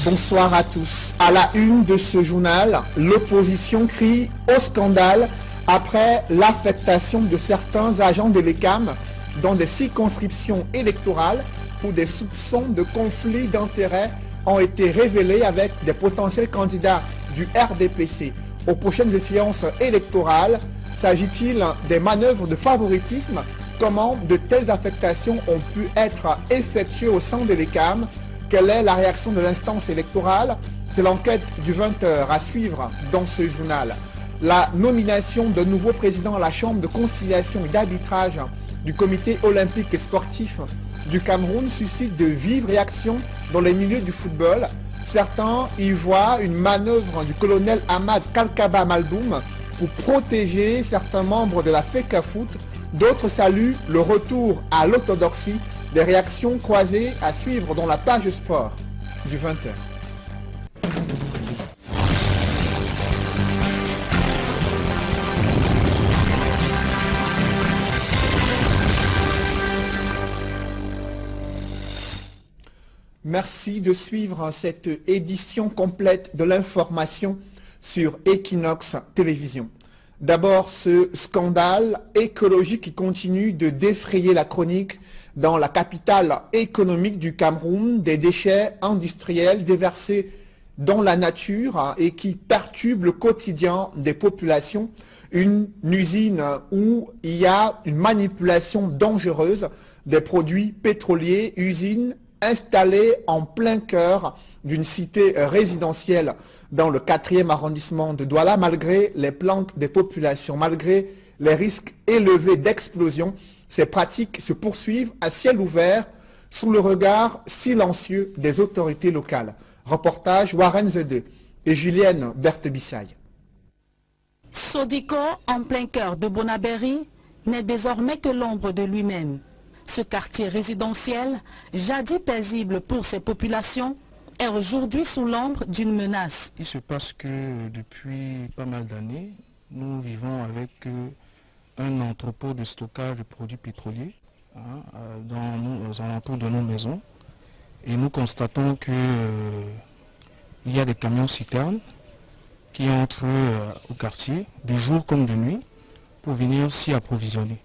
Bonsoir à tous. À la une de ce journal, l'opposition crie au scandale après l'affectation de certains agents de l'ECAM dans des circonscriptions électorales où des soupçons de conflit d'intérêts ont été révélés avec des potentiels candidats du RDPC aux prochaines échéances électorales. S'agit-il des manœuvres de favoritisme? Comment de telles affectations ont pu être effectuées au sein de l'ECAM? Quelle est la réaction de l'instance électorale? C'est l'enquête du 20h à suivre dans ce journal. La nomination d'un nouveau président à la Chambre de conciliation et d'arbitrage du comité olympique et sportif du Cameroun suscite de vives réactions dans les milieux du football. Certains y voient une manœuvre du colonel Ahmad Kalkaba Maldoum pour protéger certains membres de la FECAFOOT. D'autres saluent le retour à l'orthodoxie. Des réactions croisées à suivre dans la page sport du 20h. Merci de suivre cette édition complète de l'information sur Equinox Télévision. D'abord, ce scandale écologique qui continue de défrayer la chronique dans la capitale économique du Cameroun, des déchets industriels déversés dans la nature et qui perturbent le quotidien des populations. Une usine où il y a une manipulation dangereuse des produits pétroliers, usine installée en plein cœur d'une cité résidentielle dans le 4e arrondissement de Douala, malgré les plaintes des populations, malgré les risques élevés d'explosion. Ces pratiques se poursuivent à ciel ouvert sous le regard silencieux des autorités locales. Reportage Warren Zede et Julienne Berthe-Bissaille. Sodico, en plein cœur de Bonaberry, n'est désormais que l'ombre de lui-même. Ce quartier résidentiel, jadis paisible pour ses populations, est aujourd'hui sous l'ombre d'une menace. Il se passe que depuis pas mal d'années, nous vivons avec un entrepôt de stockage de produits pétroliers aux alentours de nos maisons. Et nous constatons qu'il y a des camions-citernes qui entrent au quartier, de jour comme de nuit, pour venir s'y approvisionner.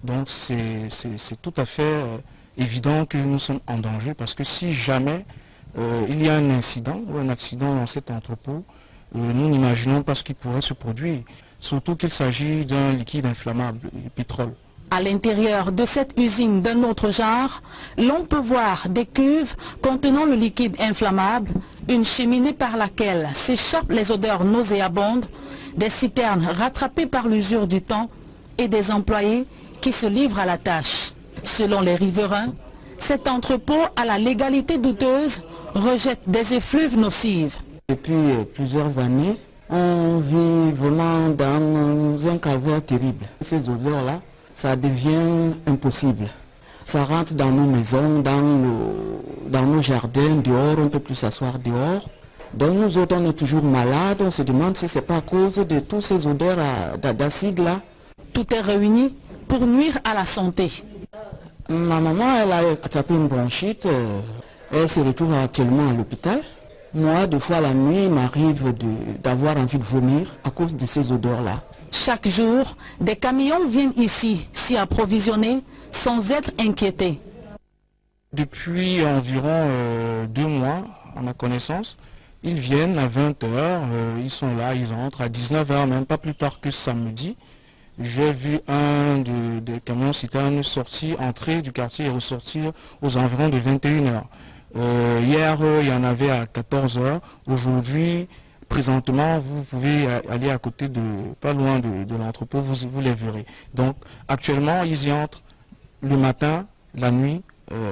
Donc c'est tout à fait évident que nous sommes en danger, parce que si jamais il y a un incident ou un accident dans cet entrepôt, nous n'imaginons pas ce qui pourrait se produire, surtout qu'il s'agit d'un liquide inflammable, le pétrole. À l'intérieur de cette usine d'un autre genre, l'on peut voir des cuves contenant le liquide inflammable, une cheminée par laquelle s'échappent les odeurs nauséabondes, des citernes rattrapées par l'usure du temps et des employés qui se livrent à la tâche. Selon les riverains, cet entrepôt à la légalité douteuse rejette des effluves nocives. Depuis plusieurs années, on vit vraiment dans un calvaire terrible. Ces odeurs-là, ça devient impossible. Ça rentre dans nos maisons, dans nos jardins, dehors, on ne peut plus s'asseoir dehors. Donc nous autres, on est toujours malades, on se demande si ce n'est pas à cause de toutes ces odeurs d'acide-là. Tout est réuni pour nuire à la santé. Ma maman, elle a attrapé une bronchite, elle se retrouve actuellement à l'hôpital. Moi, deux fois la nuit, il m'arrive d'avoir envie de vomir à cause de ces odeurs-là. Chaque jour, des camions viennent ici s'y approvisionner sans être inquiétés. Depuis environ 2 mois, à ma connaissance, ils viennent à 20 h, ils sont là, ils entrent à 19 h, même pas plus tard que samedi. J'ai vu un des camions citernes sortir, entrer du quartier et ressortir aux environs de 21 h. Hier, il y en avait à 14 h. Aujourd'hui, présentement, vous pouvez aller à côté pas loin de l'entrepôt, vous les verrez. Donc, actuellement, ils y entrent le matin, la nuit,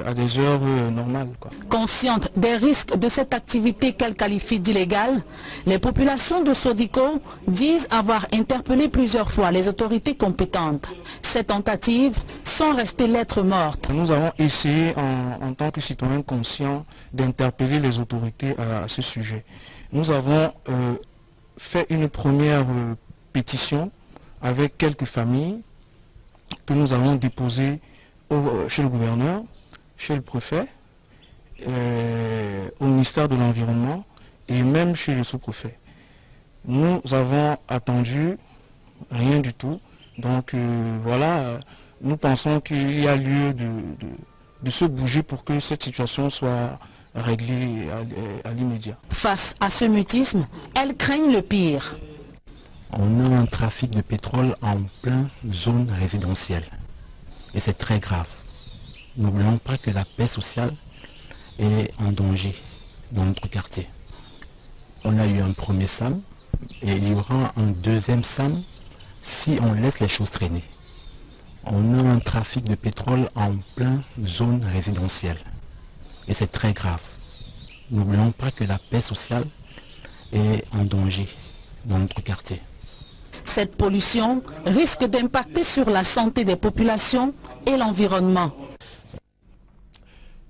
à des heures normales, quoi. Conscientes des risques de cette activité qu'elles qualifient d'illégale, les populations de Sodico disent avoir interpellé plusieurs fois les autorités compétentes. Ces tentatives sont restées lettres mortes. Nous avons essayé en tant que citoyens conscients d'interpeller les autorités à ce sujet. Nous avons fait une première pétition avec quelques familles que nous avons déposées chez le gouverneur, chez le préfet, au ministère de l'Environnement et même chez le sous-préfet. Nous avons attendu rien du tout. Donc voilà, nous pensons qu'il y a lieu de se bouger pour que cette situation soit réglée à l'immédiat. Face à ce mutisme, elles craignent le pire. On a un trafic de pétrole en pleine zone résidentielle. Et c'est très grave. N'oublions pas que la paix sociale est en danger dans notre quartier. On a eu un premier SAM et il y aura un deuxième SAM si on laisse les choses traîner. On a un trafic de pétrole en pleine zone résidentielle. Et c'est très grave. N'oublions pas que la paix sociale est en danger dans notre quartier. Cette pollution risque d'impacter sur la santé des populations et l'environnement.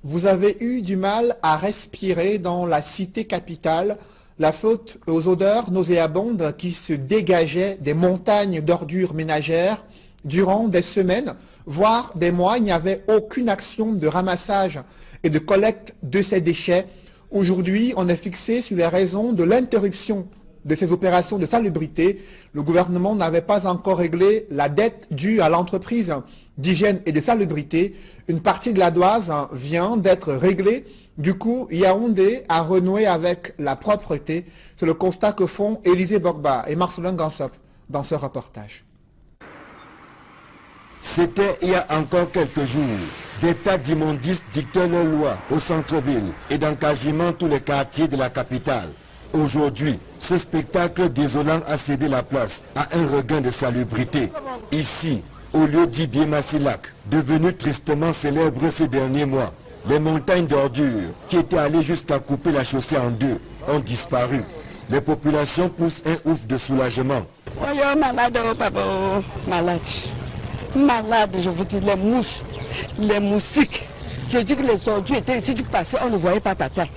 Vous avez eu du mal à respirer dans la cité capitale, la faute aux odeurs nauséabondes qui se dégageaient des montagnes d'ordures ménagères. Durant des semaines, voire des mois, il n'y avait aucune action de ramassage et de collecte de ces déchets. Aujourd'hui, on est fixé sur les raisons de l'interruption de ces opérations de salubrité. Le gouvernement n'avait pas encore réglé la dette due à l'entreprise d'hygiène et de salubrité. Une partie de la dose vient d'être réglée. Du coup, Yaoundé a renoué avec la propreté. C'est le constat que font Élisée Bogba et Marcelin Gansop dans ce reportage. C'était il y a encore quelques jours. Des tas d'immondices dictaient leurs lois au centre-ville et dans quasiment tous les quartiers de la capitale. Aujourd'hui, ce spectacle désolant a cédé la place à un regain de salubrité. Ici, au lieu d'Ibiemasilak, devenu tristement célèbre ces derniers mois, les montagnes d'ordures qui étaient allées jusqu'à couper la chaussée en deux ont disparu. Les populations poussent un ouf de soulagement. Oh, malade, oh, papa, malade. Malade, je vous dis, les mouches, les moustiques. Je dis que les ordures étaient ici, tu passais, on ne voyait pas ta tête.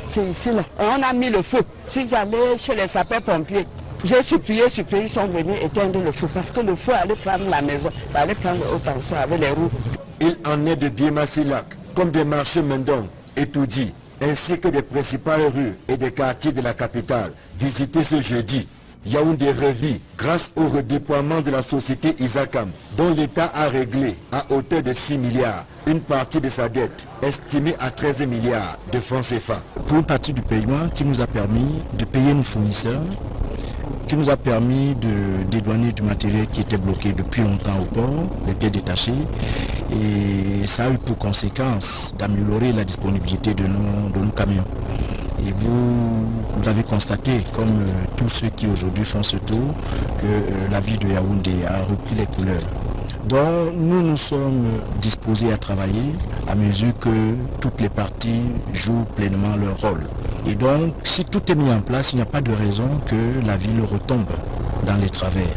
C'est ici, là. On a mis le feu. Je suis allé chez les sapeurs-pompiers. J'ai supplié, ils sont venus éteindre le feu parce que le feu allait prendre la maison. Ça allait prendre haute tension avec les roues. Il en est de Biemasilak, comme des marchés Mendong et Toudi, ainsi que des principales rues et des quartiers de la capitale, visités ce jeudi. Yaoundé revit grâce au redéploiement de la société Isakam, dont l'État a réglé à hauteur de 6 milliards une partie de sa dette, estimée à 13 milliards de francs CFA. Pour une partie du paiement qui nous a permis de payer nos fournisseurs, qui nous a permis de dédouaner du matériel qui était bloqué depuis longtemps au port, les pieds détachés, et ça a eu pour conséquence d'améliorer la disponibilité de nos camions. Et vous avez constaté, comme tous ceux qui aujourd'hui font ce tour, que la ville de Yaoundé a repris les couleurs. Donc nous nous sommes disposés à travailler à mesure que toutes les parties jouent pleinement leur rôle. Et donc si tout est mis en place, il n'y a pas de raison que la ville retombe dans les travers.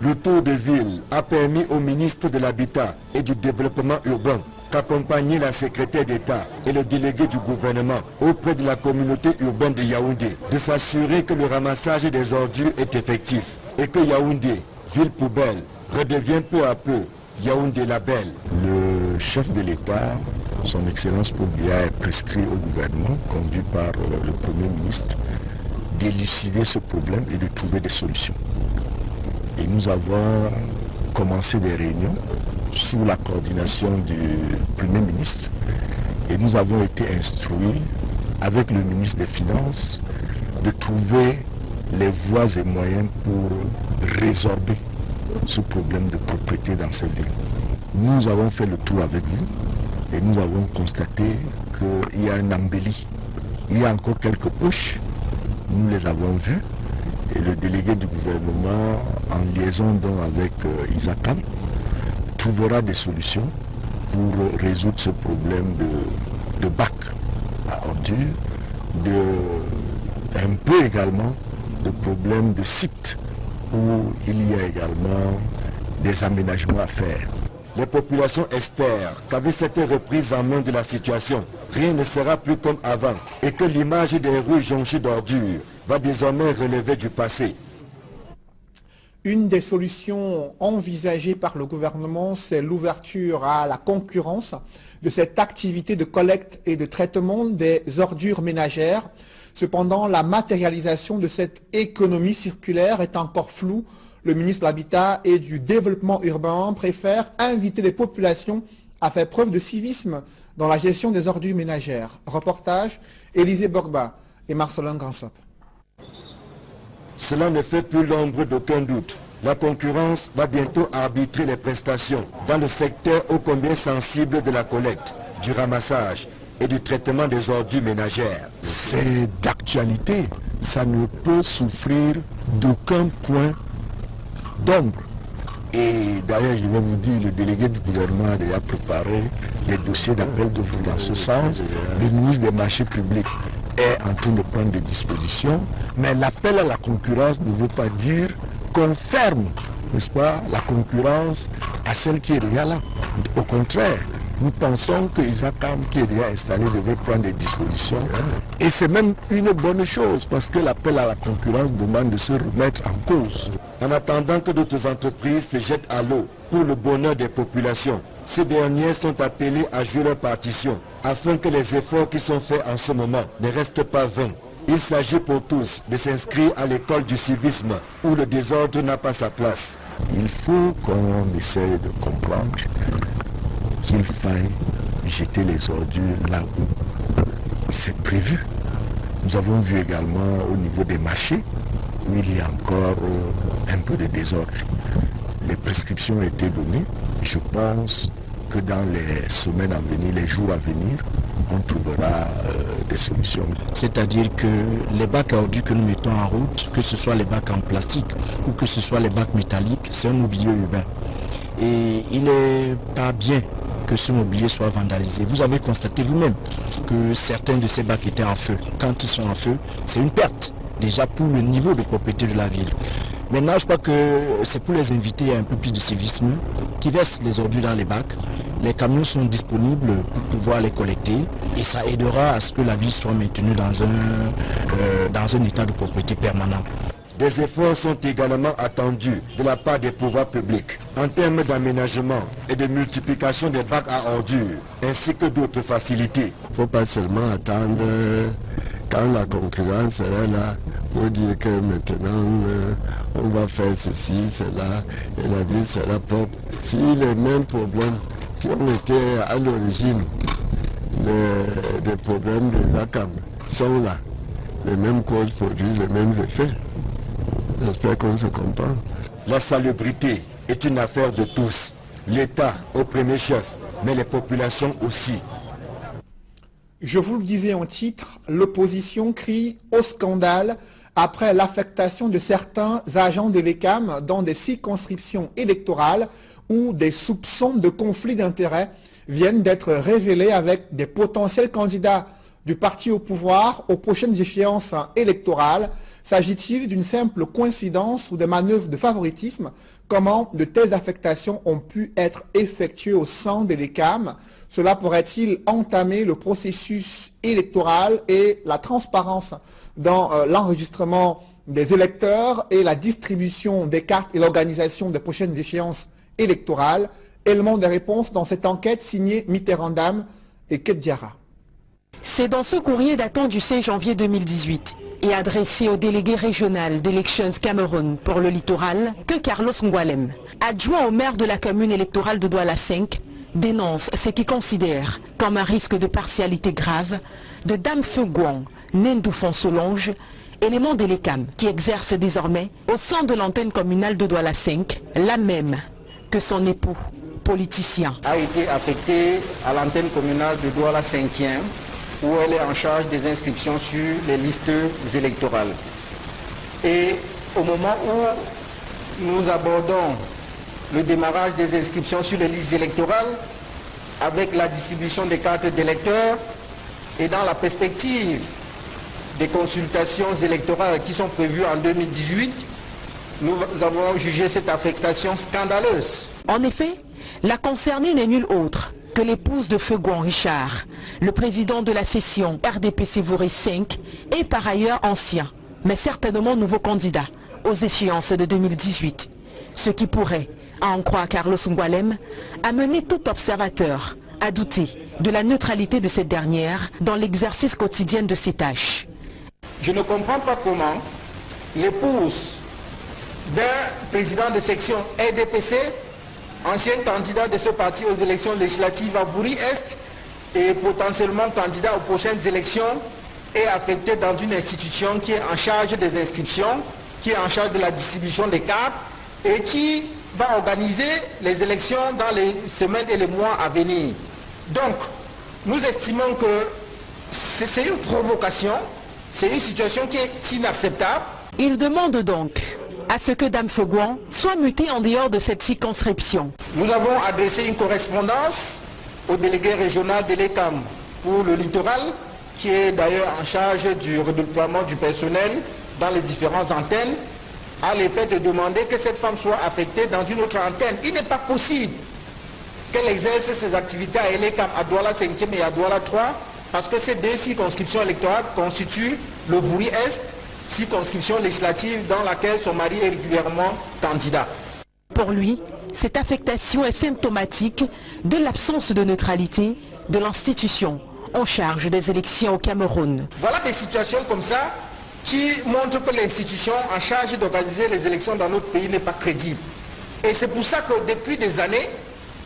Le tour de ville a permis au ministre de l'Habitat et du Développement urbain qu'accompagner la secrétaire d'État et le délégué du gouvernement auprès de la communauté urbaine de Yaoundé de s'assurer que le ramassage des ordures est effectif et que Yaoundé, ville poubelle, redevient peu à peu Yaoundé la belle. Le chef de l'État, son Excellence Paul Biya, est prescrit au gouvernement, conduit par le Premier ministre, d'élucider ce problème et de trouver des solutions. Et nous avons commencé des réunions sous la coordination du Premier ministre et nous avons été instruits avec le ministre des Finances de trouver les voies et moyens pour résorber ce problème de propriété dans cette ville. Nous avons fait le tour avec vous et nous avons constaté qu'il y a un embelli. Il y a encore quelques poches, nous les avons vues et le délégué du gouvernement en liaison donc avec Isakam trouvera des solutions pour résoudre ce problème de bac à ordures, un peu également de problème de site où il y a également des aménagements à faire. Les populations espèrent qu'avec cette reprise en main de la situation, rien ne sera plus comme avant et que l'image des rues jonchées d'ordures va désormais relever du passé. Une des solutions envisagées par le gouvernement, c'est l'ouverture à la concurrence de cette activité de collecte et de traitement des ordures ménagères. Cependant, la matérialisation de cette économie circulaire est encore floue. Le ministre de l'Habitat et du Développement urbain préfère inviter les populations à faire preuve de civisme dans la gestion des ordures ménagères. Reportage, Élisée Borba et Marcelin Gransop. Cela ne fait plus l'ombre d'aucun doute. La concurrence va bientôt arbitrer les prestations dans le secteur ô combien sensible de la collecte, du ramassage et du traitement des ordures ménagères. C'est d'actualité. Ça ne peut souffrir d'aucun point d'ombre. Et d'ailleurs, je vais vous dire, le délégué du gouvernement a déjà préparé des dossiers d'appel de vous dans ce sens. Le ministre des Marchés publics est en train de prendre des dispositions, mais l'appel à la concurrence ne veut pas dire qu'on ferme, n'est-ce pas, la concurrence à celle qui est déjà là. Au contraire, nous pensons que Isakam, qui est déjà installé, devrait prendre des dispositions. Et c'est même une bonne chose, parce que l'appel à la concurrence demande de se remettre en cause. En attendant que d'autres entreprises se jettent à l'eau pour le bonheur des populations, ces dernières sont appelées à jouer leur partition, afin que les efforts qui sont faits en ce moment ne restent pas vains. Il s'agit pour tous de s'inscrire à l'école du civisme, où le désordre n'a pas sa place. Il faut qu'on essaye de comprendre qu'il faille jeter les ordures là où c'est prévu. Nous avons vu également au niveau des marchés où il y a encore un peu de désordre. Les prescriptions ont été données. Je pense que dans les semaines à venir, les jours à venir, on trouvera des solutions. C'est-à-dire que les bacs à ordures que nous mettons en route, que ce soit les bacs en plastique ou que ce soit les bacs métalliques, c'est un mobilier urbain. Et il n'est pas bien que ce mobilier soit vandalisé. Vous avez constaté vous-même que certains de ces bacs étaient en feu. Quand ils sont en feu, c'est une perte déjà pour le niveau de propriété de la ville. Maintenant, je crois que c'est pour les inviter à un peu plus de civisme, qui versent les ordures dans les bacs. Les camions sont disponibles pour pouvoir les collecter et ça aidera à ce que la ville soit maintenue dans un état de propriété permanent. Des efforts sont également attendus de la part des pouvoirs publics en termes d'aménagement et de multiplication des bacs à ordures, ainsi que d'autres facilités. Il ne faut pas seulement attendre quand la concurrence sera là pour dire que maintenant on va faire ceci, cela, et la ville sera propre. Si les mêmes problèmes qui ont été à l'origine des problèmes des ACAM sont là, les mêmes causes produisent les mêmes effets. J'espère qu'on se comprend. La salubrité est une affaire de tous. L'État au premier chef, mais les populations aussi. Je vous le disais en titre, l'opposition crie au scandale après l'affectation de certains agents de l'ECAM dans des circonscriptions électorales où des soupçons de conflit d'intérêts viennent d'être révélés avec des potentiels candidats du parti au pouvoir aux prochaines échéances électorales. S'agit-il d'une simple coïncidence ou de manœuvres de favoritisme? Comment de telles affectations ont pu être effectuées au sein de l'ECAM? Cela pourrait-il entamer le processus électoral et la transparence dans l'enregistrement des électeurs et la distribution des cartes et l'organisation des prochaines échéances électorales? Élément de réponse dans cette enquête signée Mitterrandam et Kedjara. C'est dans ce courrier datant du 5 janvier 2018 et adressé au délégué régional d'Elections Cameroun pour le littoral que Carlos Ngoualem, adjoint au maire de la commune électorale de Douala 5, dénonce ce qu'il considère comme un risque de partialité grave de Dame Feu Guang, Nendoufon Solange, élément de l'ECAM qui exerce désormais au sein de l'antenne communale de Douala 5, la même que son époux, politicien. A été affectée à l'antenne communale de Douala 5e, où elle est en charge des inscriptions sur les listes électorales. Et au moment où nous abordons le démarrage des inscriptions sur les listes électorales, avec la distribution des cartes d'électeurs et dans la perspective des consultations électorales qui sont prévues en 2018, nous avons jugé cette affectation scandaleuse. En effet, la concernée n'est nulle autre que l'épouse de Feu Guang Richard, le président de la session RDPC Vouré 5 et par ailleurs ancien, mais certainement nouveau candidat aux échéances de 2018. Ce qui pourrait, à en croire Carlos Ngoualem, amener tout observateur à douter de la neutralité de cette dernière dans l'exercice quotidien de ses tâches. Je ne comprends pas comment l'épouse d'un président de section RDPC, ancien candidat de ce parti aux élections législatives à Bouri-Est et potentiellement candidat aux prochaines élections, est affectée dans une institution qui est en charge des inscriptions, qui est en charge de la distribution des cartes et qui va organiser les élections dans les semaines et les mois à venir. Donc, nous estimons que c'est une provocation, c'est une situation qui est inacceptable. Il demande donc à ce que Dame Fogouan soit mutée en dehors de cette circonscription. Nous avons adressé une correspondance au délégué régional de l'ECAM pour le littoral, qui est d'ailleurs en charge du redéploiement du personnel dans les différentes antennes, à l'effet de demander que cette femme soit affectée dans une autre antenne. Il n'est pas possible qu'elle exerce ses activités à l'ECAM, à Douala 5e et à Douala 3, parce que ces deux circonscriptions électorales constituent le Bouri-Est, circonscription législative dans laquelle son mari est régulièrement candidat. Pour lui, cette affectation est symptomatique de l'absence de neutralité de l'institution en charge des élections au Cameroun. Voilà des situations comme ça qui montrent que l'institution en charge d'organiser les élections dans notre pays n'est pas crédible. Et c'est pour ça que depuis des années,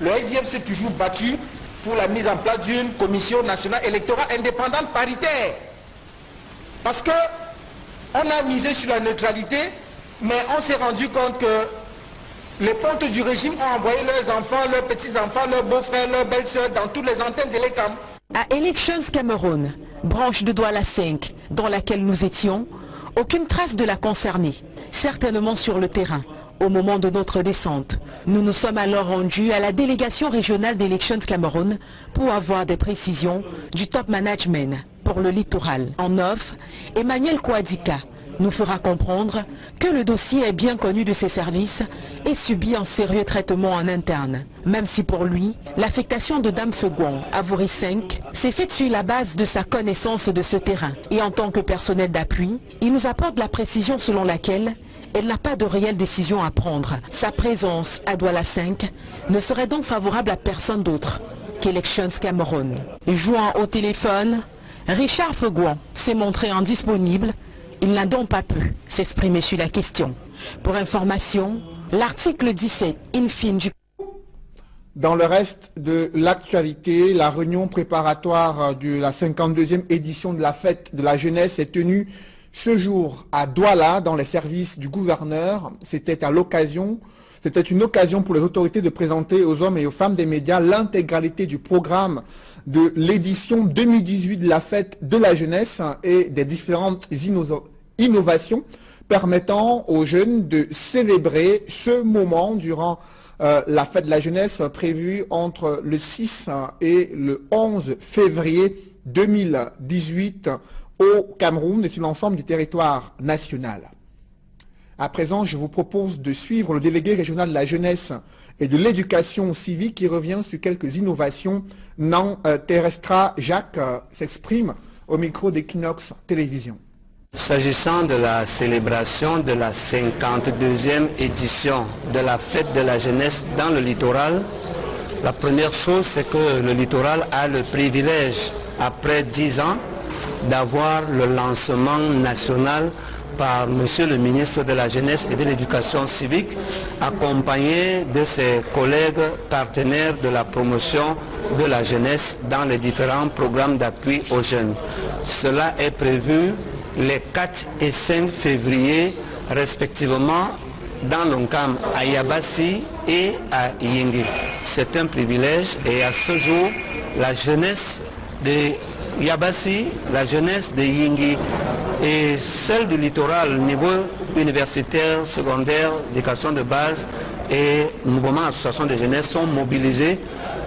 le SDF s'est toujours battu pour la mise en place d'une commission nationale électorale indépendante paritaire. Parce que on a misé sur la neutralité, mais on s'est rendu compte que les pontes du régime ont envoyé leurs enfants, leurs petits-enfants, leurs beaux-frères, leurs belles-sœurs dans toutes les antennes de l'ECAM. À Elections Cameroun, branche de Douala 5, dans laquelle nous étions, aucune trace de la concernée, certainement sur le terrain. Au moment de notre descente, nous nous sommes alors rendus à la délégation régionale d'Elections Cameroun pour avoir des précisions du top management pour le littoral. En off, Emmanuel Kouadika nous fera comprendre que le dossier est bien connu de ses services et subit un sérieux traitement en interne. Même si pour lui, l'affectation de Dame Fogouan à Bouri 5 s'est faite sur la base de sa connaissance de ce terrain. Et en tant que personnel d'appui, il nous apporte la précision selon laquelle elle n'a pas de réelle décision à prendre. Sa présence à Douala 5 ne serait donc favorable à personne d'autre qu'Elections Cameroun. Jouant au téléphone, Richard Fogouan s'est montré indisponible. Il n'a donc pas pu s'exprimer sur la question. Pour information, l'article 17, in fine du... Dans le reste de l'actualité, la réunion préparatoire de la 52e édition de la fête de la jeunesse est tenue ce jour à Douala, dans les services du gouverneur. C'était une occasion pour les autorités de présenter aux hommes et aux femmes des médias l'intégralité du programme de l'édition 2018 de la fête de la jeunesse et des différentes innovations permettant aux jeunes de célébrer ce moment durant la fête de la jeunesse prévue entre le 6 et le 11 février 2018 au Cameroun et sur l'ensemble du territoire national. À présent, je vous propose de suivre le délégué régional de la jeunesse et de l'éducation civique qui revient sur quelques innovations. Nan Terrestra Jacques s'exprime au micro d'Equinox Télévision. S'agissant de la célébration de la 52e édition de la fête de la jeunesse dans le littoral, la première chose c'est que le littoral a le privilège, après 10 ans, d'avoir le lancement national par Monsieur le ministre de la Jeunesse et de l'Éducation civique, accompagné de ses collègues partenaires de la promotion de la jeunesse dans les différents programmes d'appui aux jeunes. Cela est prévu les 4 et 5 février respectivement dans l'ONCAM à Yabassi et à Yingui. C'est un privilège et à ce jour, la jeunesse de Yabassi, la jeunesse de Yingui et celle du littoral, niveau universitaire, secondaire, éducation de base et mouvement association de jeunesse sont mobilisés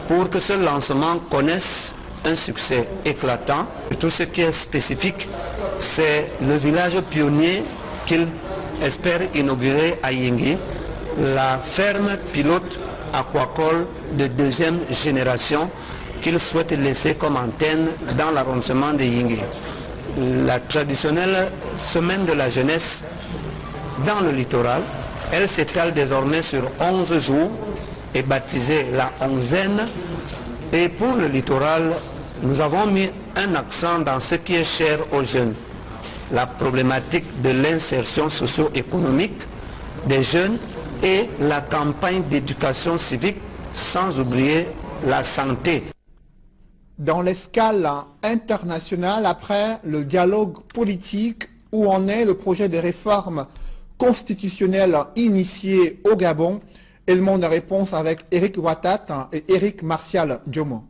pour que ce lancement connaisse un succès éclatant. Tout ce qui est spécifique, c'est le village pionnier qu'il espère inaugurer à Yingui, la ferme pilote aquacole de 2e génération qu'il souhaite laisser comme antenne dans l'arrondissement de Yingui. La traditionnelle semaine de la jeunesse dans le littoral Elle s'étale désormais sur 11 jours, est baptisée la 11e. Et pour le littoral, nous avons mis un accent dans ce qui est cher aux jeunes. La problématique de l'insertion socio-économique des jeunes et la campagne d'éducation civique, sans oublier la santé. Dans l'escale internationale, après le dialogue politique, où en est le projet de réforme constitutionnelle initié au Gabon? Élément de réponse avec Eric Ouattat et Eric Martial Diomo.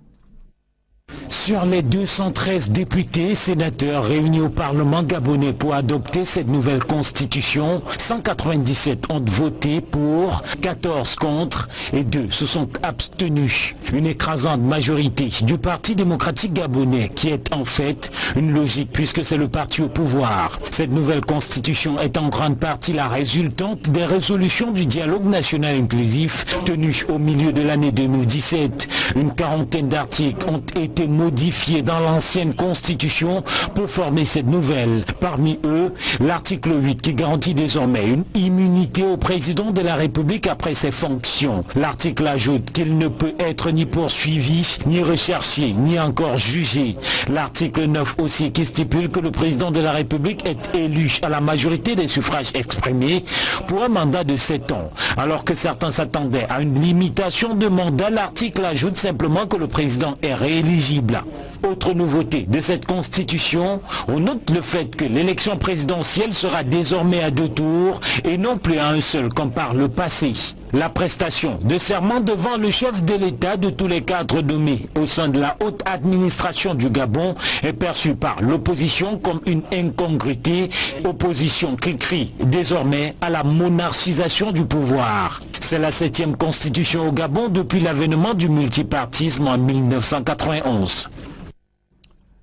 Sur les 213 députés, sénateurs réunis au Parlement gabonais pour adopter cette nouvelle constitution, 197 ont voté pour, 14 contre et 2 se sont abstenus. Une écrasante majorité du Parti démocratique gabonais qui est en fait une logique puisque c'est le parti au pouvoir. Cette nouvelle constitution est en grande partie la résultante des résolutions du dialogue national inclusif tenu au milieu de l'année 2017. Une quarantaine d'articles ont été modifiés dans l'ancienne constitution pour former cette nouvelle. Parmi eux, l'article 8 qui garantit désormais une immunité au président de la République après ses fonctions. L'article ajoute qu'il ne peut être ni poursuivi, ni recherché, ni encore jugé. L'article 9 aussi qui stipule que le président de la République est élu à la majorité des suffrages exprimés pour un mandat de 7 ans. Alors que certains s'attendaient à une limitation de mandat, l'article ajoute simplement que le président est rééligible. Autre nouveauté de cette constitution, on note le fait que l'élection présidentielle sera désormais à 2 tours et non plus à un seul comme par le passé. La prestation de serment devant le chef de l'État de tous les cadres nommés au sein de la haute administration du Gabon est perçue par l'opposition comme une incongruité, opposition qui crie désormais à la monarchisation du pouvoir. C'est la 7e constitution au Gabon depuis l'avènement du multipartisme en 1991.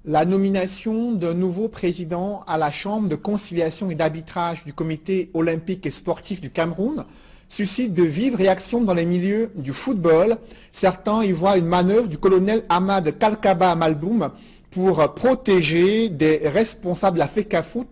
La nomination d'un nouveau président à la Chambre de conciliation et d'arbitrage du Comité olympique et sportif du Cameroun suscite de vives réactions dans les milieux du football. Certains y voient une manœuvre du colonel Ahmad Kalkaba Malboum pour protéger des responsables de la FECAFOOT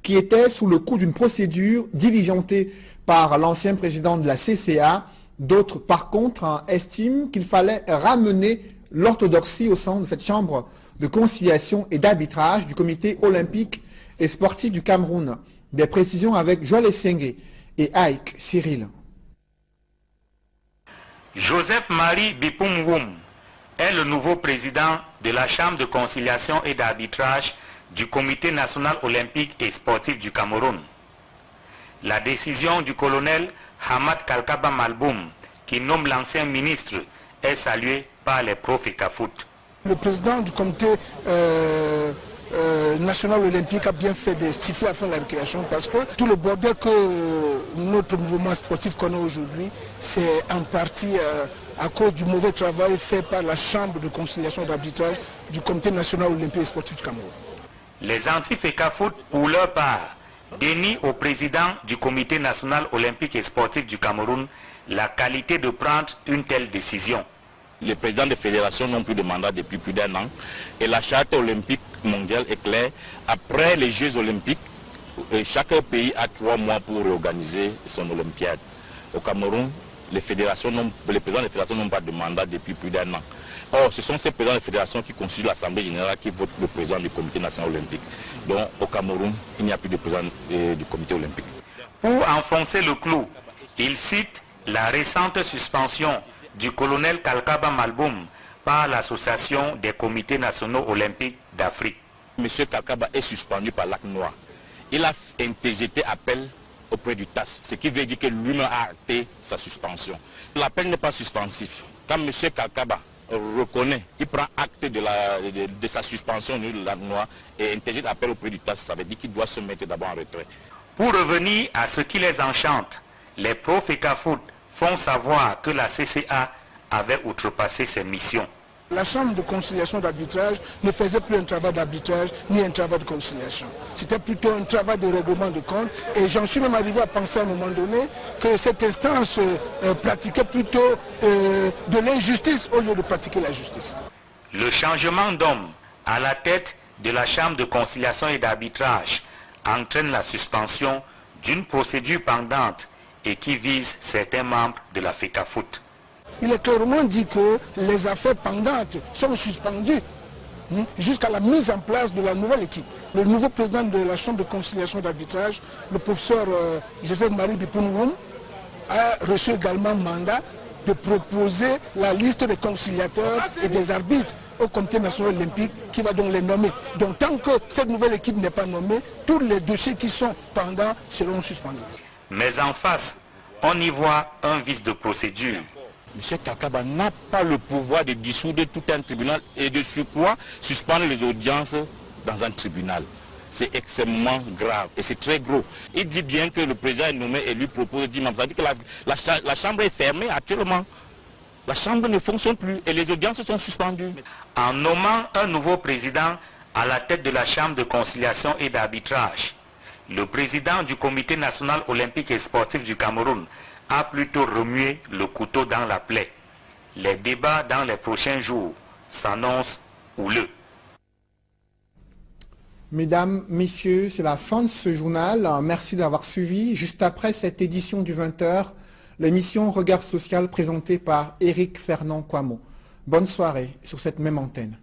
qui étaient sous le coup d'une procédure diligentée par l'ancien président de la CCA. D'autres, par contre, estiment qu'il fallait ramener l'orthodoxie au sein de cette chambre de conciliation et d'arbitrage du Comité olympique et sportif du Cameroun. Des précisions avec Joël Essengé et Aïk Cyril. Joseph-Marie Bipumwoum est le nouveau président de la Chambre de conciliation et d'arbitrage du Comité national olympique et sportif du Cameroun. La décision du colonel Ahmad Kalkaba Malboum, qui nomme l'ancien ministre, est saluée par les pro-FECAFOOT. Le président du comité national olympique a bien fait de siffler à la fin de la récréation parce que tout le bordel que notre mouvement sportif connaît aujourd'hui, c'est en partie à cause du mauvais travail fait par la Chambre de conciliation et d'arbitrage du Comité national olympique et sportif du Cameroun. Les anti-FECAFOOT, pour leur part, dénient au président du Comité national olympique et sportif du Cameroun la qualité de prendre une telle décision. Les présidents des fédérations n'ont plus de mandat depuis plus d'1 an et la charte olympique mondiale est claire. Après les Jeux olympiques, chaque pays a 3 mois pour organiser son olympiade. Au Cameroun, les présidents des fédérations n'ont pas de mandat depuis plus d'1 an. Or, ce sont ces présidents des fédérations qui constituent l'Assemblée générale qui votent le président du Comité national olympique. Donc, au Cameroun, il n'y a plus de président du Comité olympique. Pour enfoncer le clou, il cite la récente suspension du colonel Kalkaba Malboum par l'Association des comités nationaux olympiques d'Afrique. M. Kalkaba est suspendu par l'Acte Noir. Il a interjeté appel auprès du TAS, ce qui veut dire que lui-même a acté sa suspension. L'appel n'est pas suspensif. Quand M. Kalkaba reconnaît, il prend acte de sa suspension de l'Acte Noir et interjette appel auprès du TAS, ça veut dire qu'il doit se mettre d'abord en retrait. Pour revenir à ce qui les enchante, les pro-FECAFOOT font savoir que la CCA avait outrepassé ses missions. La Chambre de conciliation d'arbitrage ne faisait plus un travail d'arbitrage ni un travail de conciliation. C'était plutôt un travail de règlement de compte et j'en suis même arrivé à penser à un moment donné que cette instance pratiquait plutôt de l'injustice au lieu de pratiquer la justice. Le changement d'homme à la tête de la Chambre de conciliation et d'arbitrage entraîne la suspension d'une procédure pendante et qui vise certains membres de la FECAFOOT. Il est clairement dit que les affaires pendantes sont suspendues jusqu'à la mise en place de la nouvelle équipe. Le nouveau président de la Chambre de conciliation d'arbitrage, le professeur Joseph-Marie Bipoun-Woum, a reçu également mandat de proposer la liste des conciliateurs et des arbitres au Comité national olympique qui va donc les nommer. Donc tant que cette nouvelle équipe n'est pas nommée, tous les dossiers qui sont pendants seront suspendus. Mais en face, on y voit un vice de procédure. M. Kakaba n'a pas le pouvoir de dissoudre tout un tribunal et de surcroît suspendre les audiences dans un tribunal. C'est extrêmement grave et c'est très gros. Il dit bien que le président est nommé et lui propose 10 membres. Ça veut dire que la Chambre est fermée actuellement. La Chambre ne fonctionne plus et les audiences sont suspendues. En nommant un nouveau président à la tête de la Chambre de conciliation et d'arbitrage, le président du Comité national olympique et sportif du Cameroun a plutôt remué le couteau dans la plaie. Les débats dans les prochains jours s'annoncent houleux. Mesdames, Messieurs, c'est la fin de ce journal. Merci d'avoir suivi. Juste après cette édition du 20h, l'émission Regard social présentée par Éric Fernand Kouamo. Bonne soirée sur cette même antenne.